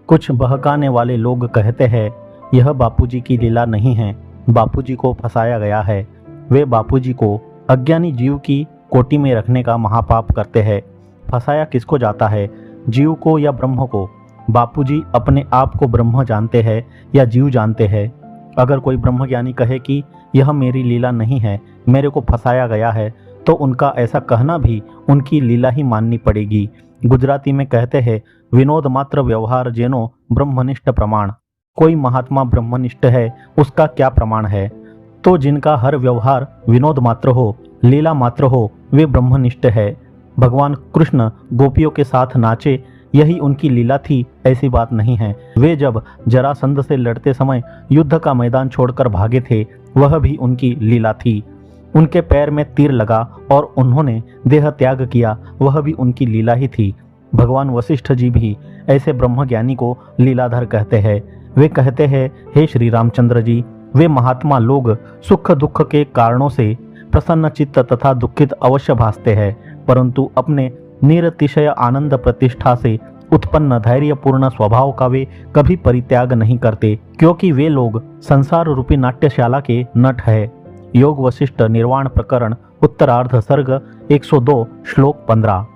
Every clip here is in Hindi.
कुछ बहकाने वाले लोग कहते हैं यह बापूजी की लीला नहीं है, बापूजी को फंसाया गया है। वे बापूजी को अज्ञानी जीव की कोटि में रखने का महापाप करते हैं। फंसाया किसको जाता है, जीव को या ब्रह्म को? बापूजी अपने आप को ब्रह्म जानते हैं या जीव जानते हैं? अगर कोई ब्रह्मज्ञानी कहे कि यह मेरी लीला नहीं है, मेरे को फंसाया गया है, तो उनका ऐसा कहना भी उनकी लीला ही माननी पड़ेगी। गुजराती में कहते हैं विनोद मात्र व्यवहार जेनो ब्रह्मनिष्ठ प्रमाण। कोई महात्मा ब्रह्मनिष्ठ है, उसका क्या प्रमाण है? तो जिनका हर व्यवहार विनोद मात्र हो, लीला मात्र हो, वे ब्रह्मनिष्ठ है। भगवान कृष्ण गोपियों के साथ नाचे, यही उनकी लीला थी, ऐसी बात नहीं है। वे जब जरासंध से लड़ते समय युद्ध का मैदान छोड़कर भागे थे, वह भी उनकी लीला थी। उनके पैर में तीर लगा और उन्होंने देह त्याग किया, वह भी उनकी लीला ही थी। भगवान वशिष्ठ जी भी ऐसे ब्रह्मज्ञानी को लीलाधर कहते हैं। वे कहते हैं, हे श्री रामचंद्र जी, वे महात्मा लोग सुख दुख के कारणों से प्रसन्न चित्त तथा दुखित अवश्य भासते हैं, परंतु अपने निरतिशय आनंद प्रतिष्ठा से उत्पन्न धैर्यपूर्ण स्वभाव का वे कभी परित्याग नहीं करते, क्योंकि वे लोग संसार रूपी नाट्यशाला के नट है। योग वशिष्ठ निर्वाण प्रकरण उत्तरार्ध सर्ग 102 श्लोक 15।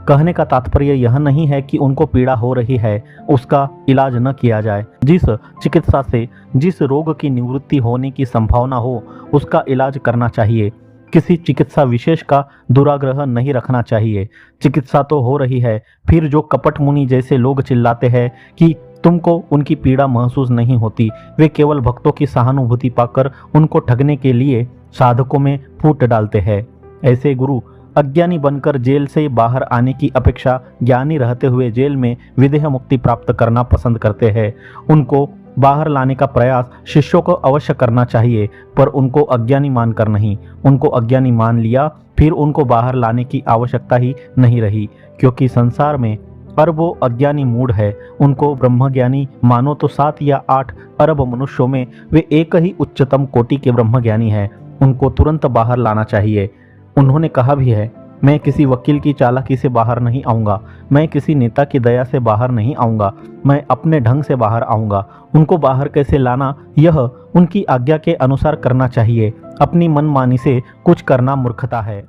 कहने का तात्पर्य यह नहीं है कि उनको पीड़ा हो रही है, उसका इलाज न किया जाए। जिस चिकित्सा से जिस रोग की निवृत्ति होने की संभावना हो, उसका इलाज करना चाहिए। किसी चिकित्सा विशेष का दुराग्रह नहीं रखना चाहिए। चिकित्सा तो हो रही है, फिर जो कपट मुनि जैसे लोग चिल्लाते हैं कि तुमको उनकी पीड़ा महसूस नहीं होती, वे केवल भक्तों की सहानुभूति पाकर उनको ठगने के लिए साधकों में फूट डालते हैं। ऐसे गुरु अज्ञानी बनकर जेल से बाहर आने की अपेक्षा ज्ञानी रहते हुए जेल में विदेह मुक्ति प्राप्त करना पसंद करते हैं। उनको बाहर लाने का प्रयास शिष्यों को अवश्य करना चाहिए, पर उनको अज्ञानी मानकर नहीं। उनको अज्ञानी मान लिया, फिर उनको बाहर लाने की आवश्यकता ही नहीं रही, क्योंकि संसार में अरबों अज्ञानी मूढ़ है। उनको ब्रह्मज्ञानी मानो तो 7 या 8 अरब मनुष्यों में वे एक ही उच्चतम कोटि के ब्रह्मज्ञानी हैं। उनको तुरंत बाहर लाना चाहिए। उन्होंने कहा भी है, मैं किसी वकील की चालाकी से बाहर नहीं आऊँगा, मैं किसी नेता की दया से बाहर नहीं आऊँगा, मैं अपने ढंग से बाहर आऊँगा। उनको बाहर कैसे लाना, यह उनकी आज्ञा के अनुसार करना चाहिए। अपनी मनमानी से कुछ करना मूर्खता है।